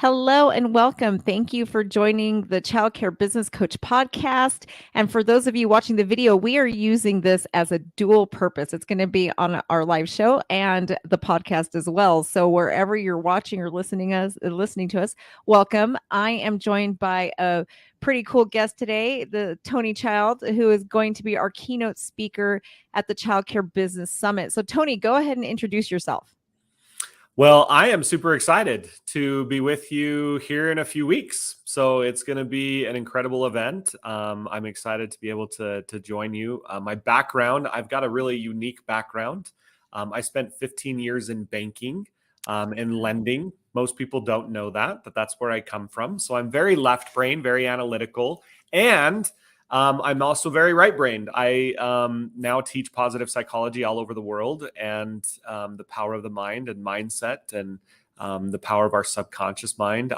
Hello and welcome. Thank you for joining the Child Care Business Coach podcast. And for those of you watching the video, we are using this as a dual purpose. It's going to be on our live show and the podcast as well. So wherever you're watching or listening to us, welcome. I am joined by a pretty cool guest today, the Tony Child, who is going to be our keynote speaker at the Child Care Business Summit. So Tony, go ahead and introduce yourself. Well, I am super excited to be with you here in a few weeks. So it's going to be an incredible event. I'm excited to be able to join you. My background, I've got a really unique background. I spent 15 years in banking and lending. Most people don't know that, but that's where I come from. So I'm very left brain, very analytical, and I'm also very right-brained. I now teach positive psychology all over the world and the power of the mind and mindset and the power of our subconscious mind.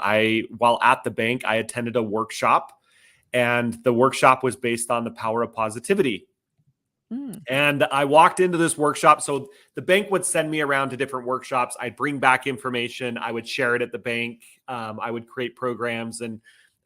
While at the bank, I attended a workshop, and the workshop was based on the power of positivity. And I walked into this workshop. So the bank would send me around to different workshops. I'd bring back information. I would share it at the bank. I would create programs and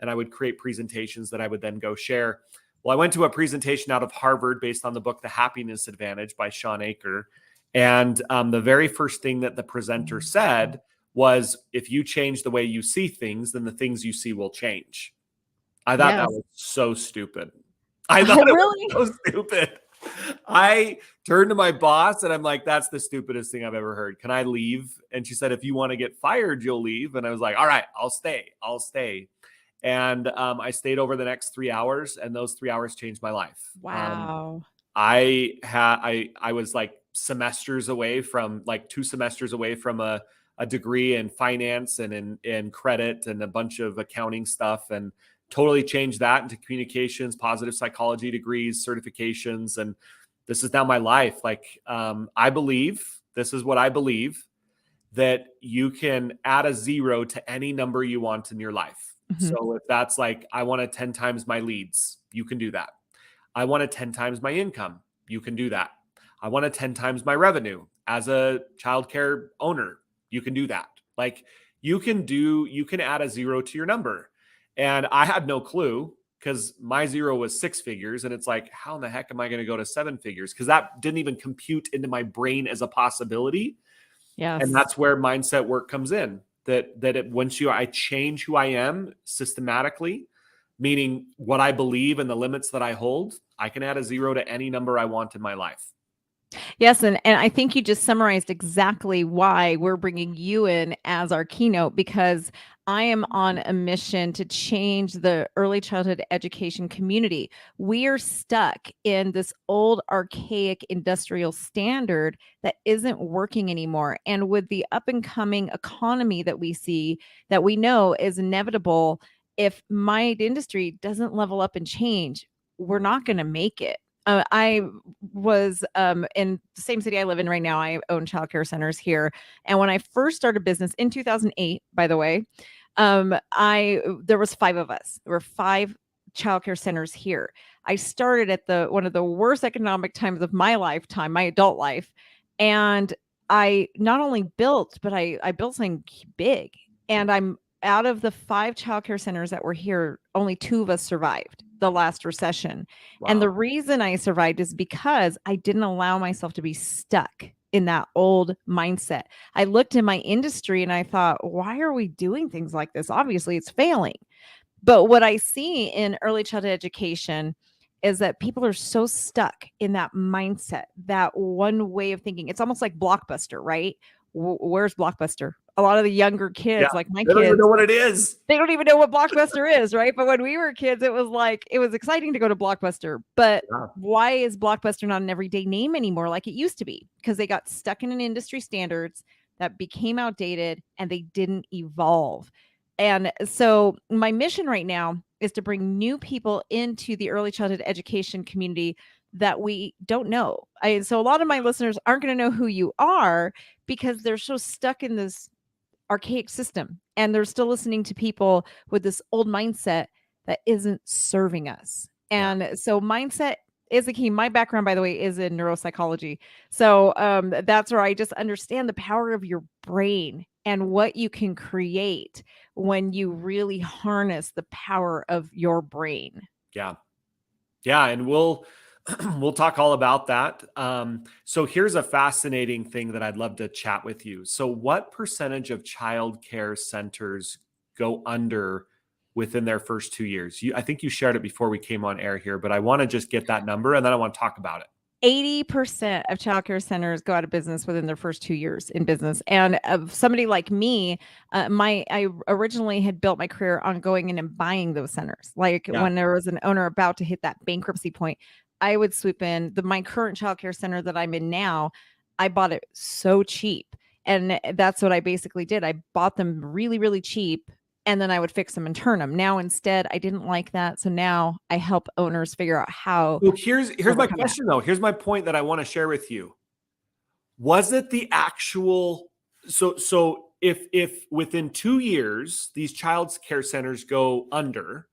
I would create presentations that I would then go share. Well, I went to a presentation out of Harvard based on the book, The Happiness Advantage by Shawn Achor. And the very first thing that the presenter said was, if you change the way you see things, then the things you see will change. I thought that was so stupid. I thought it was so stupid. I turned to my boss and I'm like, that's the stupidest thing I've ever heard. Can I leave? And she said, if you want to get fired, you'll leave. And I was like, all right, I'll stay. And I stayed over the next 3 hours, and those 3 hours changed my life. Wow. I was like semesters away from, like 2 semesters away from a degree in finance and in credit and a bunch of accounting stuff, and totally changed that into communications, positive psychology degrees, certifications. And this is now my life. Like, I believe, this is what I believe, that you can add a 0 to any number you want in your life. So if that's like, I want to 10 times my leads, you can do that. I want to 10 times my income, you can do that. I want to 10 times my revenue as a childcare owner, you can do that. Like, you can add a 0 to your number. And I had no clue, because my 0 was 6 figures. And it's like, how in the heck am I going to go to 7 figures? Because that didn't even compute into my brain as a possibility. Yes. And that's where mindset work comes in. I change who I am systematically, meaning what I believe and the limits that I hold, I can add a 0 to any number I want in my life. Yes. And I think you just summarized exactly why we're bringing you in as our keynote, because I am on a mission to change the early childhood education community. We are stuck in this old, archaic industrial standard that isn't working anymore. And with the up and coming economy that we see, that we know is inevitable, if my industry doesn't level up and change, we're not going to make it. I was in the same city I live in right now. I own childcare centers here. And when I first started business in 2008, by the way, there was 5 of us. There were 5 childcare centers here. I started at one of the worst economic times of my lifetime, my adult life. And I not only built, but I built something big. And I'm out of the 5 childcare centers that were here, only 2 of us survived the last recession. Wow. And the reason I survived is because I didn't allow myself to be stuck in that old mindset. I looked in my industry and I thought, why are we doing things like this? Obviously, it's failing. But what I see in early childhood education is that people are so stuck in that mindset, that one way of thinking. It's almost like Blockbuster, right? Where's Blockbuster? A lot of the younger kids, like my kids, don't even know what it is. They don't even know what Blockbuster is, right? But when we were kids, it was exciting to go to Blockbuster. But why is Blockbuster not an everyday name anymore like it used to be? Because they got stuck in an industry standards that became outdated and they didn't evolve. And so my mission right now is to bring new people into the early childhood education community that we don't know. So a lot of my listeners aren't going to know who you are because they're so stuck in this archaic system and they're still listening to people with this old mindset that isn't serving us. And so mindset is the key. My background, by the way, is in neuropsychology. So that's where I just understand the power of your brain and what you can create when you really harness the power of your brain. Yeah. Yeah. And we'll, we'll talk all about that. So here's a fascinating thing that I'd love to chat with you. So what percentage of child care centers go under within their first 2 years? I think you shared it before we came on air here, but I want to just get that number and then I want to talk about it. 80% of childcare centers go out of business within their first 2 years in business. And of somebody like me, I originally had built my career on going in and buying those centers. Like Yeah. when there was an owner about to hit that bankruptcy point, I would swoop in. My current childcare center that I'm in now, I bought it so cheap. And that's what I basically did. I bought them really, really cheap, and then I would fix them and turn them. Now, instead, I didn't like that. So now I help owners figure out how. So here's my overcome that. question though. Here's my point that I want to share with you. Was it the actual, so if within 2 years, these child care centers go under,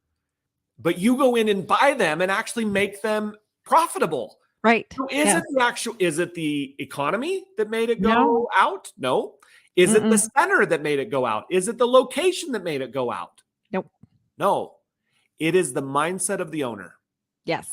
but you go in and buy them and actually make them profitable. Right. So is it the economy that made it go No. out? No. Is it the Mm-mm. center that made it go out? Is it the location that made it go out? Nope. No. It is the mindset of the owner. Yes.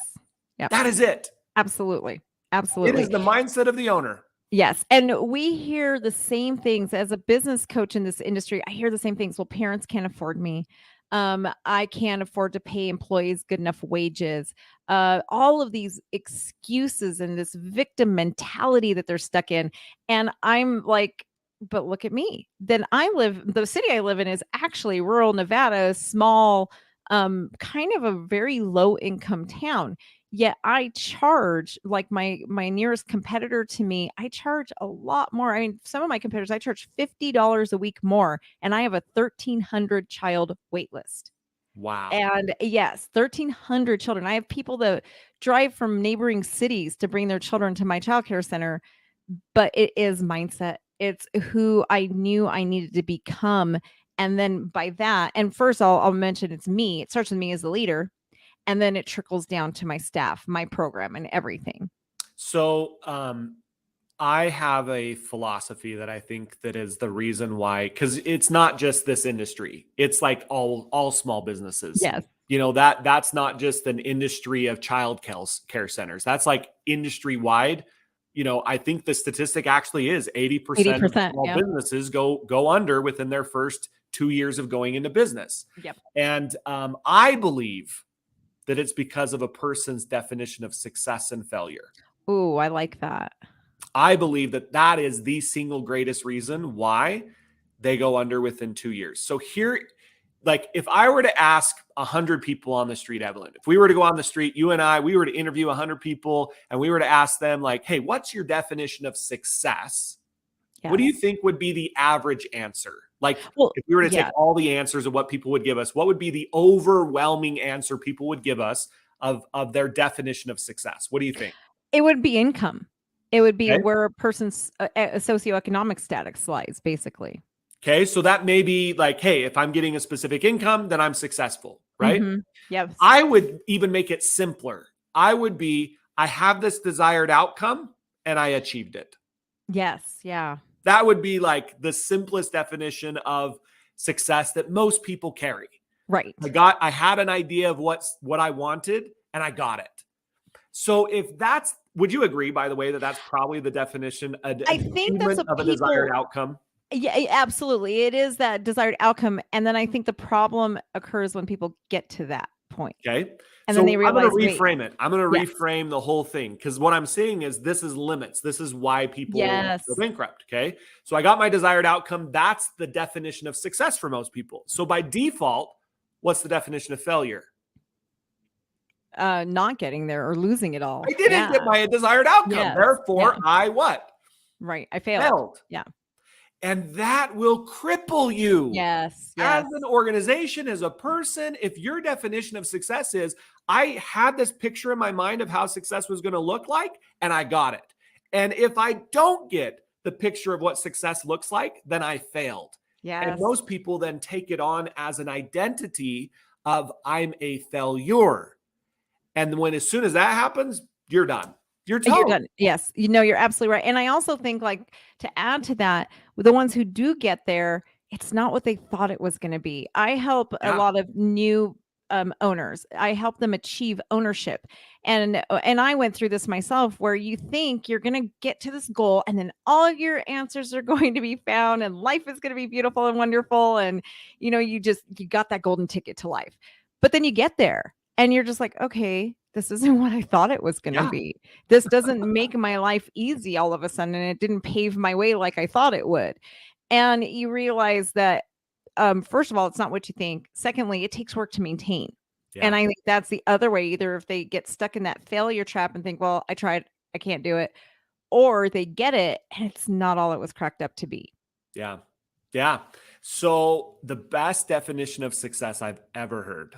Yep. That is it. Absolutely. It Absolutely. is the mindset of the owner. Yes. And we hear the same things as a business coach in this industry. I hear the same things. Well, parents can't afford me. I can't afford to pay employees good enough wages. All of these excuses and this victim mentality that they're stuck in. And I'm like, but look at me. Then the city I live in is actually rural Nevada, small, kind of a very low income town. Yet I charge, like my nearest competitor to me, I charge a lot more. I mean, some of my competitors, I charge $50 a week more, and I have a 1,300 child wait list. Wow. And yes, 1,300 children. I have people that drive from neighboring cities to bring their children to my childcare center, but it is mindset. It's who I knew I needed to become. And then by that, and first I'll mention it's me. It starts with me as the leader, and then it trickles down to my staff, my program, and everything. So I have a philosophy that I think that is the reason why, because it's not just this industry. It's like all small businesses. Yes. You know, that's not just an industry of child care centers. That's like industry wide. You know, I think the statistic actually is 80% of small businesses go under within their first 2 years of going into business. Yep. And I believe that it's because of a person's definition of success and failure. Ooh, I like that. I believe that is the single greatest reason why they go under within 2 years. So here, like if I were to ask 100 people on the street, Evelyn, if we were to go on the street, you and I, we were to interview 100 people and we were to ask them like, hey, what's your definition of success? Yes. What do you think would be the average answer? Like if we were to take all the answers of what people would give us, what would be the overwhelming answer people would give us of their definition of success? What do you think? It would be income. It would be where a person's socioeconomic status lies, basically. Okay. So that may be like, hey, if I'm getting a specific income, then I'm successful, right? Mm-hmm. Yes. I would even make it simpler. I have this desired outcome and I achieved it. Yes. Yeah. That would be like the simplest definition of success that most people carry. Right. I had an idea of what I wanted and I got it. So would you agree, by the way, that that's probably the definition of a desired outcome? Yeah, absolutely. It is that desired outcome. And then I think the problem occurs when people get to that point. Okay. And then they realize, I'm going to reframe it. I'm going to reframe the whole thing because what I'm saying is this is limits. This is why people go bankrupt. Okay. So I got my desired outcome. That's the definition of success for most people. So by default, what's the definition of failure? Not getting there or losing it all. I didn't get my desired outcome. Yes. Therefore, I what? Right. I failed. Yeah. And that will cripple you. Yes. As an organization, as a person, if your definition of success is, I had this picture in my mind of how success was going to look like, and I got it. And if I don't get the picture of what success looks like, then I failed. Yes. And most people then take it on as an identity of I'm a failure. And as soon as that happens, you're done. You're You're toast. done. Yes. You're absolutely right. And I also think, like, to add to that, with the ones who do get there, it's not what they thought it was going to be. I help a Yeah. lot of new owners. I help them achieve ownership. And I went through this myself, where you think you're going to get to this goal and then all of your answers are going to be found and life is going to be beautiful and wonderful, and you got that golden ticket to life. But then you get there and you're just like, okay, this isn't what I thought it was going to Yeah. be. This doesn't make my life easy all of a sudden, and it didn't pave my way like I thought it would. And you realize that, first of all, it's not what you think. Secondly, it takes work to maintain. And Yeah. I think that's the other way. Either if they get stuck in that failure trap and think, well, I tried, I can't do it, or they get it and it's not all it was cracked up to be. Yeah. Yeah. So the best definition of success I've ever heard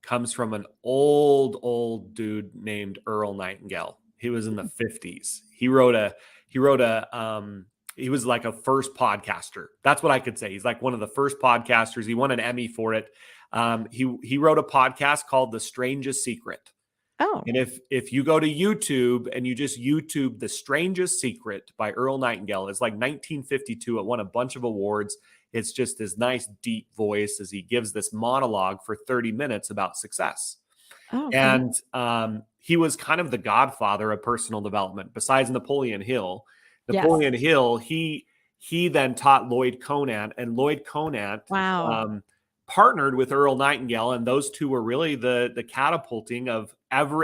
comes from an old dude named Earl Nightingale. He was in the 50s. He was like a first podcaster. That's what I could say. He's like one of the first podcasters. He won an Emmy for it. He wrote a podcast called The Strangest Secret. Oh, And if you go to YouTube and you just YouTube The Strangest Secret by Earl Nightingale, it's like 1952. It won a bunch of awards. It's just this nice deep voice as he gives this monologue for 30 minutes about success. oh, okay. And he was kind of the godfather of personal development. Besides Napoleon Hill, Yes. he then taught Lloyd Conant, and Lloyd Conant Wow. partnered with Earl Nightingale, and those two were really the catapulting of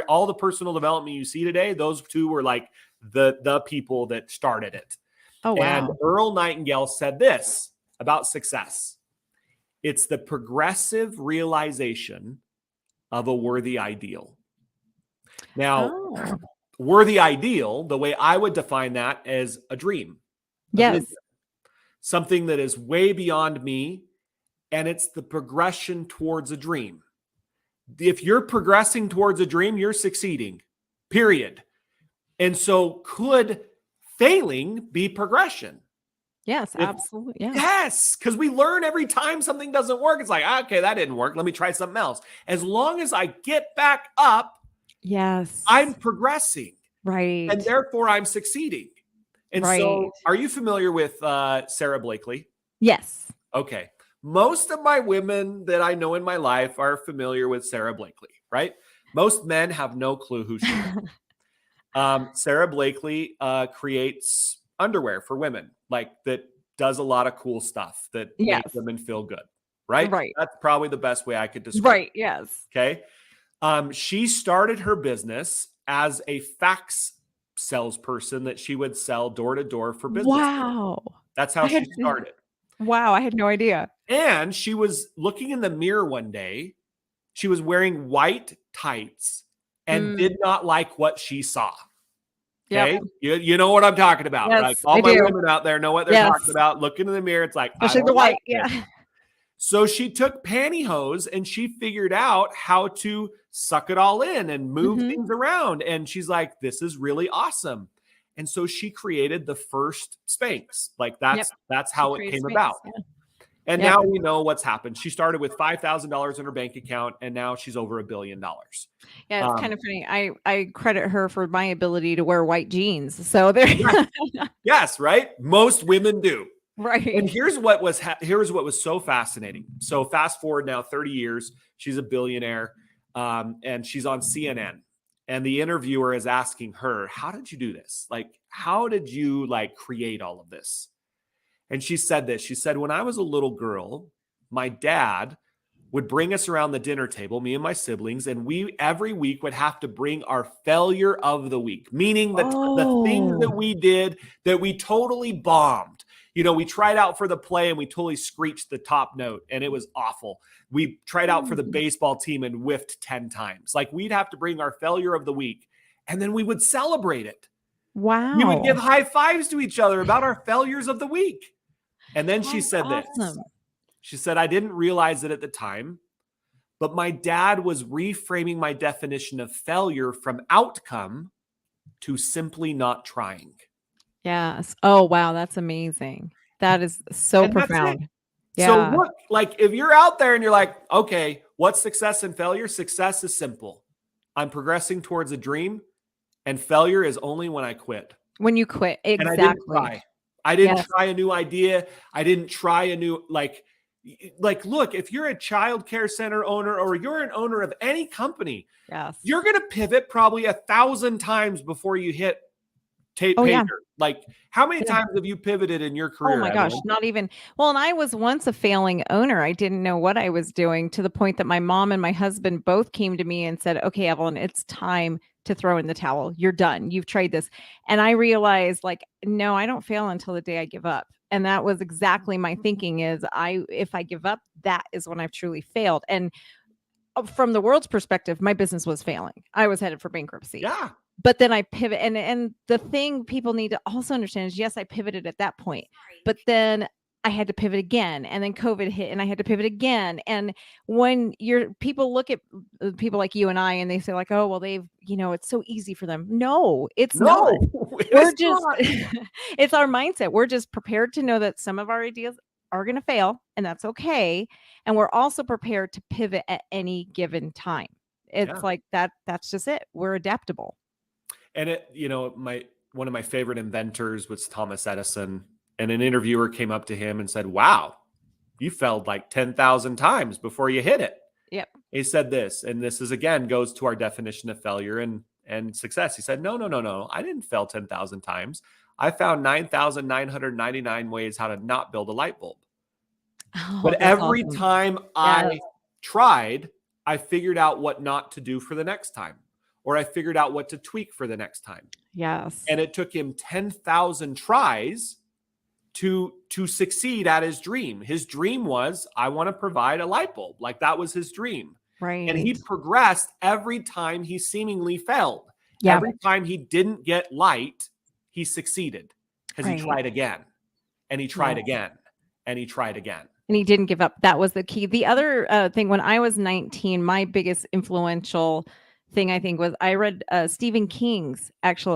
all the personal development you see today. Those two were like the people that started it. Oh, And wow. Earl Nightingale said this about success: it's the progressive realization of a worthy ideal. Now, Oh, worthy ideal, the way I would define that, as a dream, a yes. vision, something that is way beyond me, and it's the progression towards a dream. If you're progressing towards a dream, you're succeeding, period. And so could failing be progression? Yes, If absolutely. Yeah. Yes, because we learn every time something doesn't work. It's like, okay, that didn't work. Let me try something else. As long as I get back up, Yes. I'm progressing, right. and therefore I'm succeeding. And Right. so, are you familiar with Sarah Blakely? Yes. Okay. Most of my women that I know in my life are familiar with Sarah Blakely, right? Most men have no clue who she is. Sarah Blakely creates underwear for women, like that does a lot of cool stuff that Yes. makes women feel good, right? Right. That's probably the best way I could describe Right. Yes. it. Okay. She started her business as a fax salesperson that she would sell door to door for business. Wow. That's how she started. Wow. I had no idea. And she was looking in the mirror one day. She was wearing white tights and did not like what she saw. Okay. Yep. You know what I'm talking about. Yes, Like all I my do. women out there know what they're Yes. talking about. Look into the mirror. It's like, I Especially the don't white. like this. Yeah. So she took pantyhose and she figured out how to suck it all in and move Mhm. things around. And she's like, this is really awesome. And so she created the first Spanx. Like that's how it came about. Yeah. And Yep. now we know what's happened. She started with $5,000 in her bank account, and now she's over $1 billion. Yeah, it's kind of funny. I credit her for my ability to wear white jeans. So there. Yes, right? Most women do. Right. And here's what was so fascinating. So fast forward now 30 years, she's a billionaire, and she's on CNN. And the interviewer is asking her, how did you do this? Like, how did you create all of this? And she said this. She said, when I was a little girl, my dad would bring us around the dinner table, me and my siblings, and we every week would have to bring our failure of the week, meaning the things that we did that we totally bombed. You know, we tried out for the play and we totally screeched the top note and it was awful. We tried out for the baseball team and whiffed 10 times. Like, we'd have to bring our failure of the week and then we would celebrate it. Wow. We would give high fives to each other about our failures of the week. And then she said this. She said, I didn't realize it at the time, but my dad was reframing my definition of failure from outcome to simply not trying. Yes. Oh, wow. That's amazing. That is so profound. Yeah. So look, like, if you're out there and you're like, okay, what's success and failure? Success is simple. I'm progressing towards a dream, And failure is only when I quit. When you quit. And I didn't Exactly. try. I didn't Yes. try a new idea. I didn't try a new, like, look, if you're a child care center owner or you're an owner of any company, Yes. you're going to pivot probably 1,000 times before you hit Oh, pay yeah. dirt. Like, how many Yeah. times have you pivoted in your career? Oh my gosh, Evelyn? not even. Well, and I was once a failing owner. I didn't know what I was doing, to the point that my mom and my husband both came to me and said, "Okay, Evelyn, it's time to throw in the towel. You're done. You've tried this." And I realized, like, no, I don't fail until the day I give up. And that was exactly my thinking, is if I give up, that is when I've truly failed. And from the world's perspective, my business was failing. I was headed for bankruptcy. Yeah. But then I pivot, and the thing people need to also understand is, yes, I pivoted at that point, but then I had to pivot again, and then COVID hit and I had to pivot again. And when people look at people like you and I, and they say like, "Oh, well, it's so easy for them." No, it's not. We're It's just not. it's our mindset. We're just prepared to know that some of our ideas are going to fail, and that's okay. And we're also prepared to pivot at any given time. It's Yeah. like that's just it. We're adaptable. And one of my favorite inventors was Thomas Edison. And an interviewer came up to him and said, "Wow, you failed like 10,000 times before you hit it." Yep. He said this, and this is again goes to our definition of failure and success. He said, No. I didn't fail 10,000 times. I found 9,999 ways how to not build a light bulb. Oh, But that's every awesome. time I tried, I figured out what not to do for the next time, or I figured out what to tweak for the next time. Yes. And it took him 10,000 tries to succeed at his dream. His dream was, I want to provide a light bulb. Like, that was his dream. Right. And he progressed every time he seemingly failed. Yeah. Every time he didn't get light, he succeeded, because Right. he tried again, and he tried Yeah. again, and he tried again. And he didn't give up. That was the key. The other thing, when I was 19, my biggest influential thing, I think, was I read Stephen King's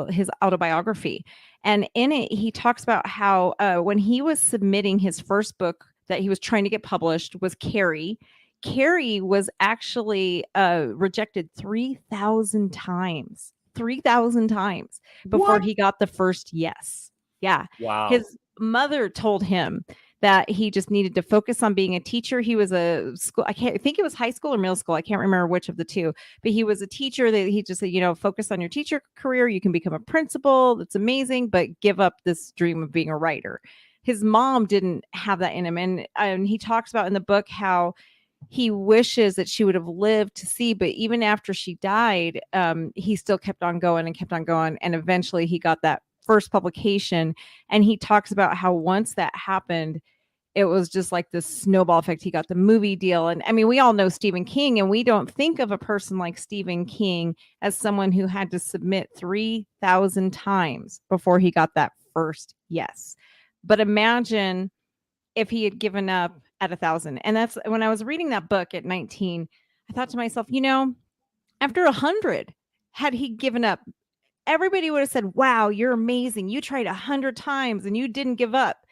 his autobiography. And in it, he talks about how when he was submitting his first book that he was trying to get published was Carrie. Carrie was actually rejected 3,000 times. 3,000 times before What? he got the first yes. Yeah. Wow. His mother told him that he just needed to focus on being a teacher. He was I think it was high school or middle school. I can't remember which of the two, but he was a teacher. That he just said, focus on your teacher career. You can become a principal. That's amazing, but give up this dream of being a writer. His mom didn't have that in him. And he talks about in the book how he wishes that she would have lived to see, but even after she died, he still kept on going and kept on going. And eventually he got that first publication. And he talks about how once that happened, it was just like this snowball effect. He got the movie deal. And I mean, we all know Stephen King, and we don't think of a person like Stephen King as someone who had to submit 3,000 times before he got that first yes. But imagine if he had given up at 1,000. And that's when I was reading that book at 19, I thought to myself, after 100, had he given up, everybody would have said, "Wow, you're amazing. You tried 100 times and you didn't give up.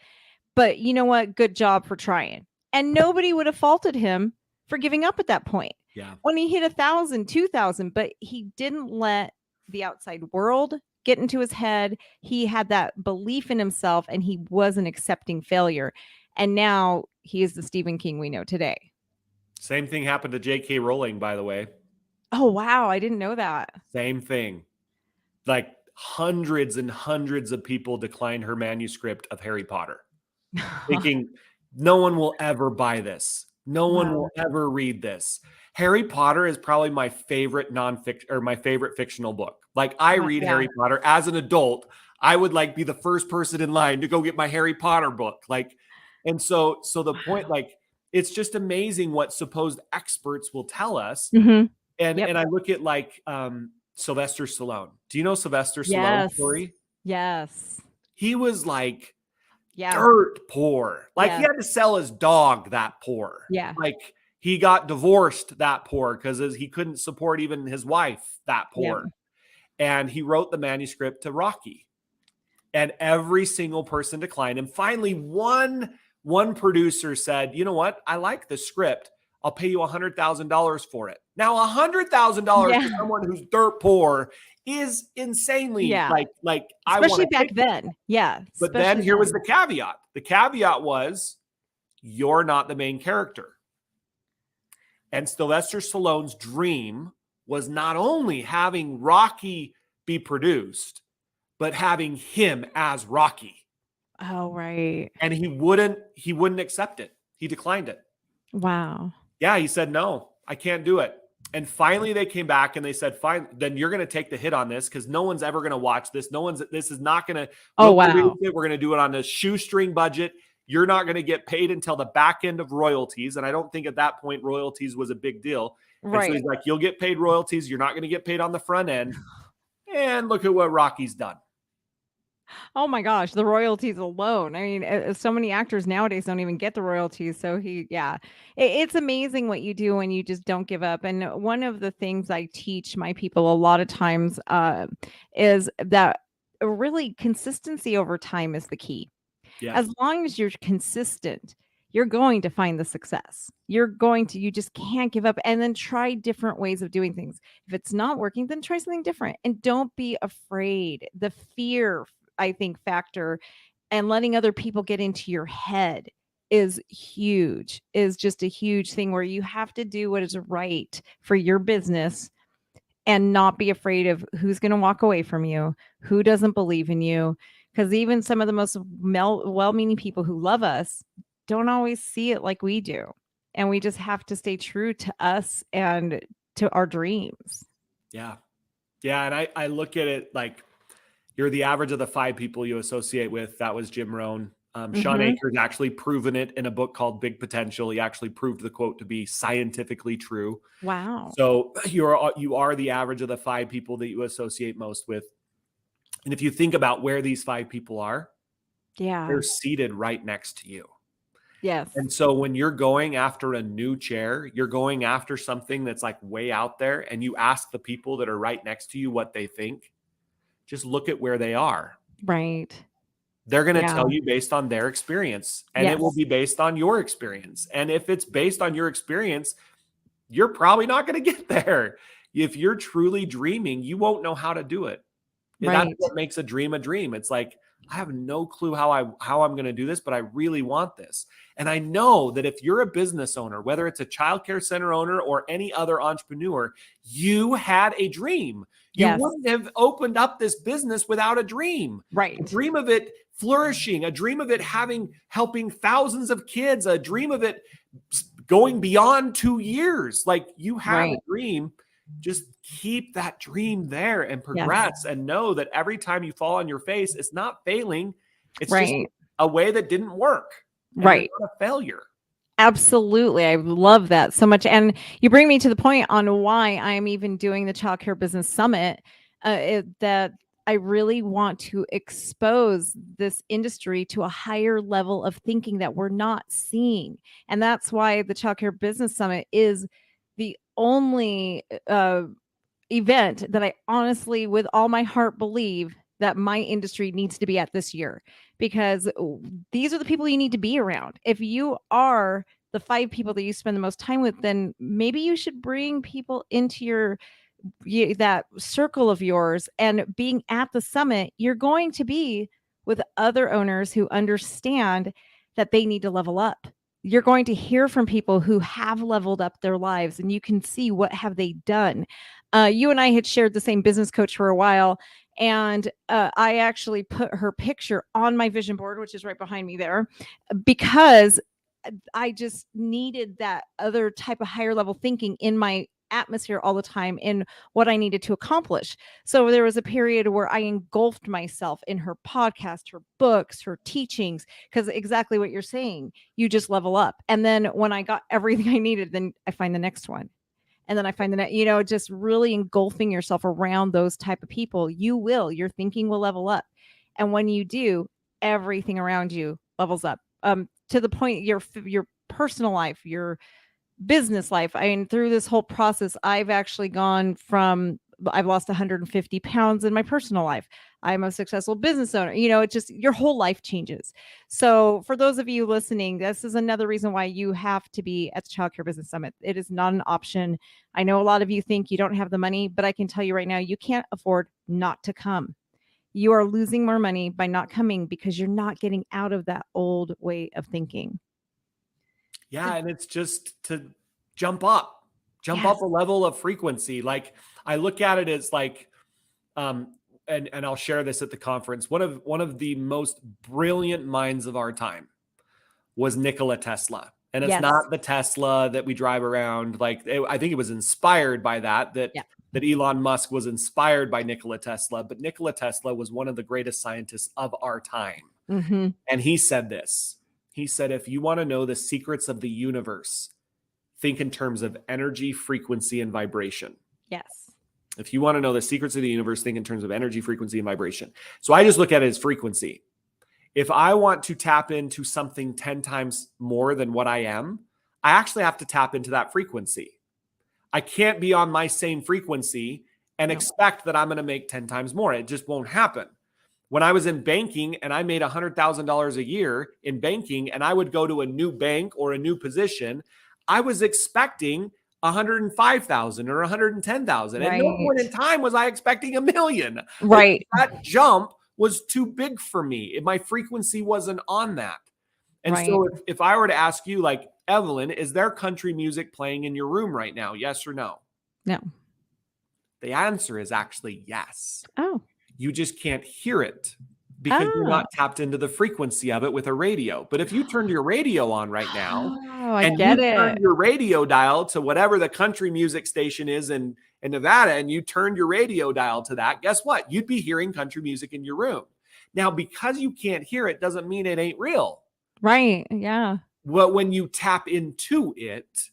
But you know what? Good job for trying." And nobody would have faulted him for giving up at that point. Yeah. When he hit 1,000, 2,000, but he didn't let the outside world get into his head. He had that belief in himself, and he wasn't accepting failure. And now he is the Stephen King we know today. Same thing happened to J.K. Rowling, by the way. Oh, wow. I didn't know that. Same thing. Like, hundreds and hundreds of people declined her manuscript of Harry Potter, thinking no one will ever buy this. No one will ever read this. Harry Potter is probably my favorite nonfiction, or my favorite fictional book. Like, I read Harry Potter as an adult. I would like be the first person in line to go get my Harry Potter book. Like, and so the point, like, it's just amazing what supposed experts will tell us. Mm-hmm. And I look at like Sylvester Stallone. Do you know Sylvester Stallone's story? Yes. He was like dirt poor. Like, he had to sell his dog that poor. Yeah. Like, he got divorced that poor because he couldn't support even his wife that poor. Yeah. And he wrote the manuscript to Rocky. And every single person declined. And finally, one producer said, "You know what? I like the script. I'll pay you $100,000 for it." Now, $100,000 to someone who's dirt poor is insanely Yeah. like I want Especially to back hit. then. Yeah. But then Especially here was then. the caveat. The caveat was you're not the main character. And Sylvester Stallone's dream was not only having Rocky be produced, but having him as Rocky. Oh, right. And he wouldn't accept it. He declined it. Wow. Yeah, he said, no, I can't do it. And finally they came back and they said, fine, then you're going to take the hit on this because no one's ever going to watch this. This is not going to, Oh, we'll produce wow. it. We're going to do it on a shoestring budget. You're not going to get paid until the back end of royalties. And I don't think at that point royalties was a big deal. And so Right. he's like, you'll get paid royalties. You're not going to get paid on the front end. And look at what Rocky's done. Oh my gosh, the royalties alone. I mean, so many actors nowadays don't even get the royalties. So it's amazing what you do when you just don't give up. And one of the things I teach my people a lot of times is that really consistency over time is the key. Yeah. As long as you're consistent, you're going to find the success. You just can't give up, and then try different ways of doing things. If it's not working, then try something different, and don't be afraid. The fear, I think, factor and letting other people get into your head is just a huge thing where you have to do what is right for your business and not be afraid of who's going to walk away from you, who doesn't believe in you. Because even some of the most well-meaning people who love us don't always see it like we do. And we just have to stay true to us and to our dreams. Yeah. Yeah. And I look at it like you're the average of the 5 people you associate with. That was Jim Rohn. Sean Akers actually proven it in a book called Big Potential. He actually proved the quote to be scientifically true. Wow. So you are the average of the 5 people that you associate most with. And if you think about where these 5 people are, they're seated right next to you. Yes. And so when you're going after a new chair, you're going after something that's like way out there, and you ask the people that are right next to you what they think, just look at where they are. Right. They're going to tell you based on their experience, and it will be based on your experience. And if it's based on your experience, you're probably not going to get there. If you're truly dreaming, you won't know how to do it. Right. That's what makes a dream a dream. It's like, I have no clue how I'm going to do this, but I really want this. And I know that if you're a business owner, whether it's a childcare center owner or any other entrepreneur, you had a dream. You wouldn't have opened up this business without a dream. Right. A dream of it flourishing, a dream of it helping thousands of kids, a dream of it going beyond 2 years. Like you have a dream. Just keep that dream there and progress and know that every time you fall on your face, it's not failing. It's just a way that didn't work. Right. It's not a failure. Absolutely. I love that so much. And you bring me to the point on why I'm even doing the Child Care Business Summit, that I really want to expose this industry to a higher level of thinking that we're not seeing. And that's why the Child Care Business Summit is the only event that I honestly, with all my heart, believe that my industry needs to be at this year, because these are the people you need to be around. If you are the 5 people that you spend the most time with, then maybe you should bring people into that circle of yours. And being at the summit, you're going to be with other owners who understand that they need to level up. You're going to hear from people who have leveled up their lives, and you can see what have they done. You and I had shared the same business coach for a while, and I actually put her picture on my vision board, which is right behind me there, because I just needed that other type of higher level thinking in my atmosphere all the time in what I needed to accomplish. So there was a period where I engulfed myself in her podcast, her books, her teachings, because exactly what you're saying, you just level up. And then when I got everything I needed, then I find the next one. And then I find the next, just really engulfing yourself around those type of people, your thinking will level up. And when you do, everything around you levels up, to the point your personal life, your business life. I mean, through this whole process, I've actually I've lost 150 pounds in my personal life. I'm a successful business owner. It just your whole life changes. So for those of you listening, this is another reason why you have to be at the Child Care Business Summit. It is not an option. I know a lot of you think you don't have the money, but I can tell you right now, you can't afford not to come. You are losing more money by not coming because you're not getting out of that old way of thinking. Yeah. And it's just to jump up Yes. a level of frequency. Like I look at it as like, and I'll share this at the conference. One of the most brilliant minds of our time was Nikola Tesla. And it's Yes. not the Tesla that we drive around. Like I think it was inspired by that Yeah. Elon Musk was inspired by Nikola Tesla, but Nikola Tesla was one of the greatest scientists of our time. Mm-hmm. And he said this. He said, if you want to know the secrets of the universe, think in terms of energy, frequency, and vibration. Yes. If you want to know the secrets of the universe, think in terms of energy, frequency, and vibration. So I just look at it as frequency. If I want to tap into something 10 times more than what I am, I actually have to tap into that frequency. I can't be on my same frequency and expect that I'm going to make 10 times more. It just won't happen. When I was in banking and I made $100,000 a year in banking and I would go to a new bank or a new position, I was expecting 105,000 or 110,000. At no point in time was I expecting $1 million. Right. That jump was too big for me. My frequency wasn't on that. And so if I were to ask you, like, Evelyn, is there country music playing in your room right now? Yes or no? No. The answer is actually yes. Oh. You just can't hear it because you're not tapped into the frequency of it with a radio. But if you turned your radio on right now and you turned your radio dial to whatever the country music station is in Nevada, and you turned your radio dial to that, guess what? You'd be hearing country music in your room. Now, because you can't hear it doesn't mean it ain't real. Right. Yeah. Well, when you tap into it,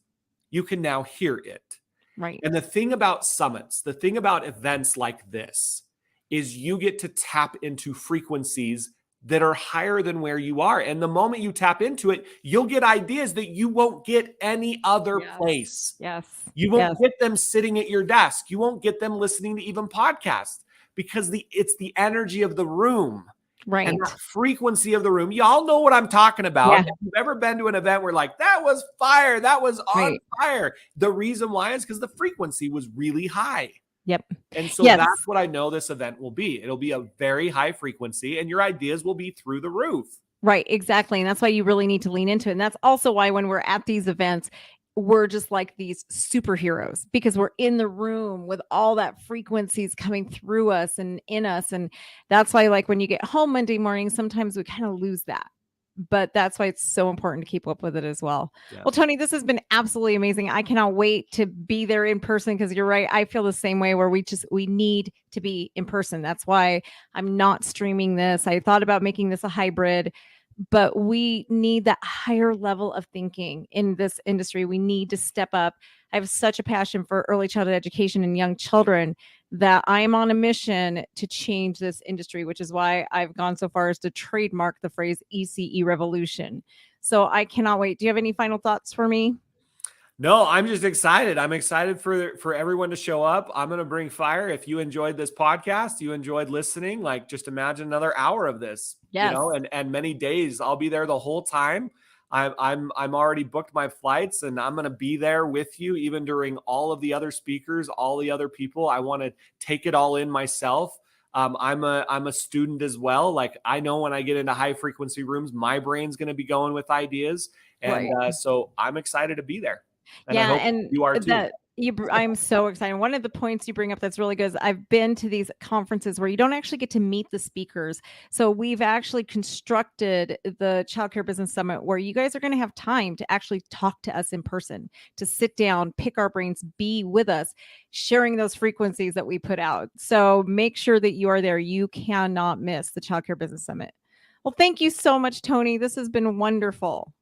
you can now hear it. Right. And the thing about summits, the thing about events like this is you get to tap into frequencies that are higher than where you are. And the moment you tap into it, you'll get ideas that you won't get any other place. Yes. You won't get them sitting at your desk. You won't get them listening to even podcasts because it's the energy of the room. Right. And that frequency of the room. Y'all know what I'm talking about. Yeah. If you've ever been to an event where like, that was fire, that was on fire. The reason why is because the frequency was really high. Yep. And so that's what I know this event will be. It'll be a very high frequency and your ideas will be through the roof. Right. Exactly. And that's why you really need to lean into it. And that's also why when we're at these events, we're just like these superheroes because we're in the room with all that frequencies coming through us and in us. And that's why, like, when you get home Monday morning, sometimes we kind of lose that. But that's why it's so important to keep up with it as well. Yeah. Well, Tony, this has been absolutely amazing. I cannot wait to be there in person because you're right. I feel the same way where we need to be in person. That's why I'm not streaming this. I thought about making this a hybrid, but we need that higher level of thinking in this industry. We need to step up. I have such a passion for early childhood education and young children that I am on a mission to change this industry, which is why I've gone so far as to trademark the phrase ECE revolution. So I cannot wait. Do you have any final thoughts for me? No, I'm just excited. I'm excited for everyone to show up. I'm going to bring fire. If you enjoyed this podcast, you enjoyed listening, like just imagine another hour of this, yes. And many days. I'll be there the whole time. I'm already booked my flights and I'm going to be there with you, even during all of the other speakers, all the other people. I want to take it all in myself. I'm a student as well. Like I know when I get into high frequency rooms, my brain's going to be going with ideas. And so I'm excited to be there. And I hope you are too. I'm so excited. One of the points you bring up that's really good is I've been to these conferences where you don't actually get to meet the speakers. So we've actually constructed the Child Care Business Summit where you guys are going to have time to actually talk to us in person, to sit down, pick our brains, be with us, sharing those frequencies that we put out. So make sure that you are there. You cannot miss the Child Care Business Summit. Well, thank you so much, Tony. This has been wonderful.